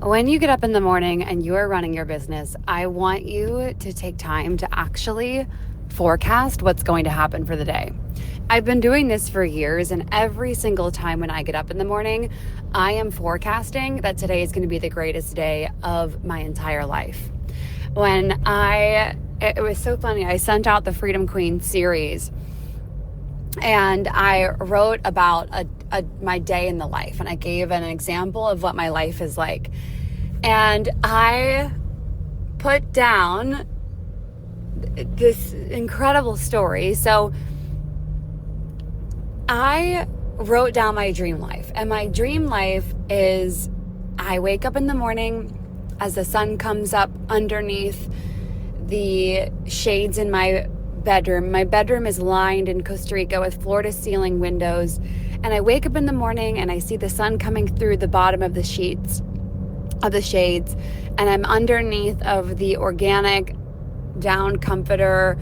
When you get up in the morning and you are running your business, I want you to take time to actually forecast what's going to happen for the day. I've been doing this for years, and every single time when I get up in the morning, I am forecasting that today is going to be the greatest day of my entire life. It was so funny, I sent out the Freedom Queen series, and I wrote about my day in the life, and I gave an example of what my life is like. And I put down this incredible story. So I wrote down my dream life, and my dream life is I wake up in the morning as the sun comes up underneath the shades in my bedroom. My bedroom is lined in Costa Rica with floor-to-ceiling windows, and I wake up in the morning and I see the sun coming through the bottom of the shades, and I'm underneath of the organic down comforter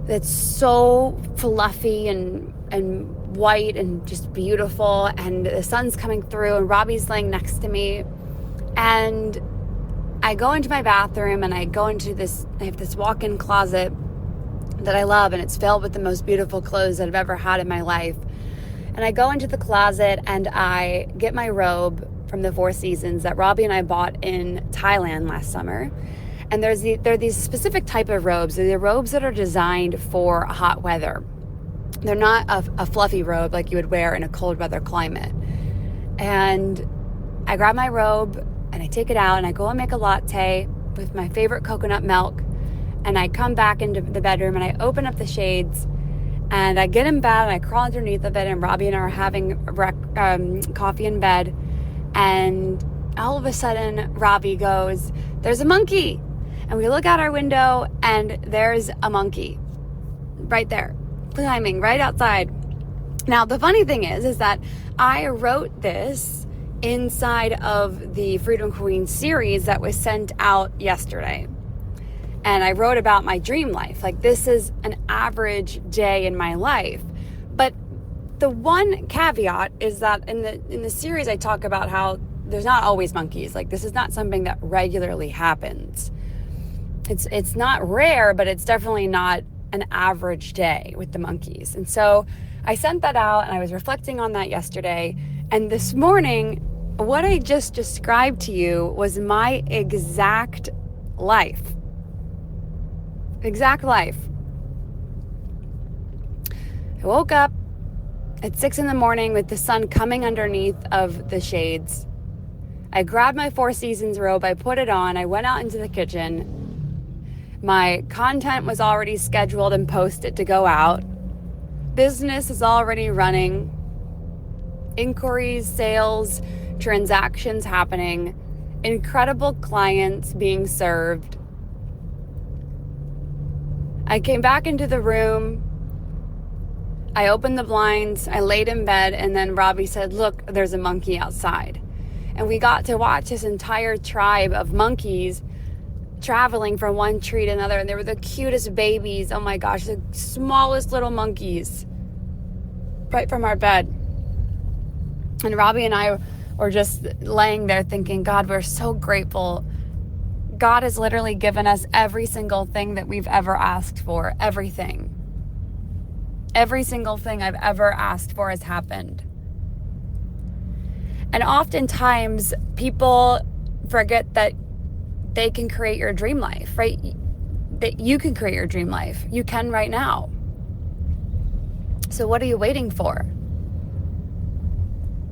that's so fluffy and white and just beautiful, and the sun's coming through, and Robbie's laying next to me, and I go into my bathroom, and I have this walk-in closet that I love, and it's filled with the most beautiful clothes that I've ever had in my life. And I go into the closet and I get my robe from the Four Seasons that Robbie and I bought in Thailand last summer. And there are these specific type of robes. They're the robes that are designed for hot weather. They're not a fluffy robe like you would wear in a cold weather climate. And I grab my robe and I take it out and I go and make a latte with my favorite coconut milk. And I come back into the bedroom and I open up the shades and I get in bed and I crawl underneath of it, and Robbie and I are having coffee in bed. And all of a sudden, Robbie goes, "There's a monkey." And we look out our window and there's a monkey right there, climbing right outside. Now, the funny thing is that I wrote this inside of the Freedom Queen series that was sent out yesterday. And I wrote about my dream life. Like, this is an average day in my life. But the one caveat is that in the series I talk about how there's not always monkeys. Like, this is not something that regularly happens. It's not rare, but it's definitely not an average day with the monkeys. And so I sent that out and I was reflecting on that yesterday. And this morning, what I just described to you was my exact life. Exact life. I woke up at 6 a.m. with the sun coming underneath of the shades. I grabbed my Four Seasons robe, I put it on, I went out into the kitchen. My content was already scheduled and posted to go out. Business is already running. Inquiries, sales, transactions happening. Incredible clients being served. I came back into the room. I opened the blinds. I laid in bed, and then Robbie said, "Look, there's a monkey outside." And we got to watch this entire tribe of monkeys traveling from one tree to another, and they were the cutest babies. Oh my gosh, the smallest little monkeys right from our bed. And Robbie and I were just laying there thinking, God, we're so grateful. God has literally given us every single thing that we've ever asked for. Everything. Every single thing I've ever asked for has happened. And oftentimes people forget that they can create your dream life, right? That you can create your dream life. You can right now. So what are you waiting for?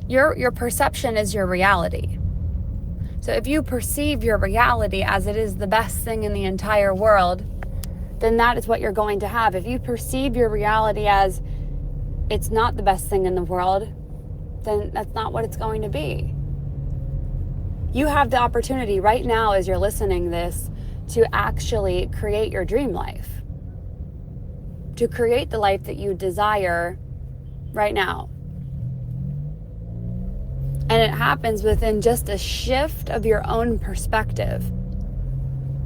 Your perception is your reality. So if you perceive your reality as it is the best thing in the entire world, then that is what you're going to have. If you perceive your reality as it's not the best thing in the world, then that's not what it's going to be. You have the opportunity right now as you're listening this to actually create your dream life. To create the life that you desire right now. And it happens within just a shift of your own perspective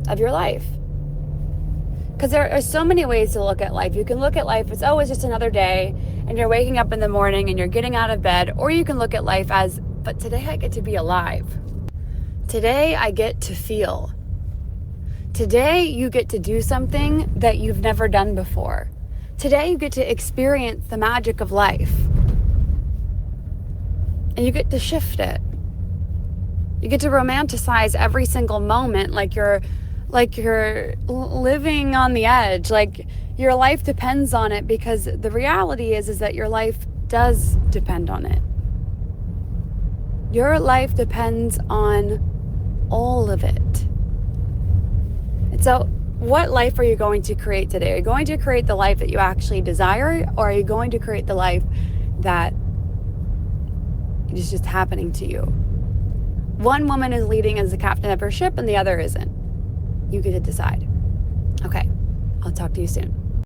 of your life. Because there are so many ways to look at life. You can look at life as, oh, it's just another day, and you're waking up in the morning and you're getting out of bed. Or you can look at life as, but today I get to be alive. Today I get to feel. Today you get to do something that you've never done before. Today you get to experience the magic of life. And you get to shift it. You get to romanticize every single moment like you're living on the edge, like your life depends on it, because the reality is that your life does depend on it. Your life depends on all of it. And so what life are you going to create today? Are you going to create the life that you actually desire, or are you going to create the life that is just happening to you? One woman is leading as the captain of her ship and the other isn't. You get to decide. Okay, I'll talk to you soon.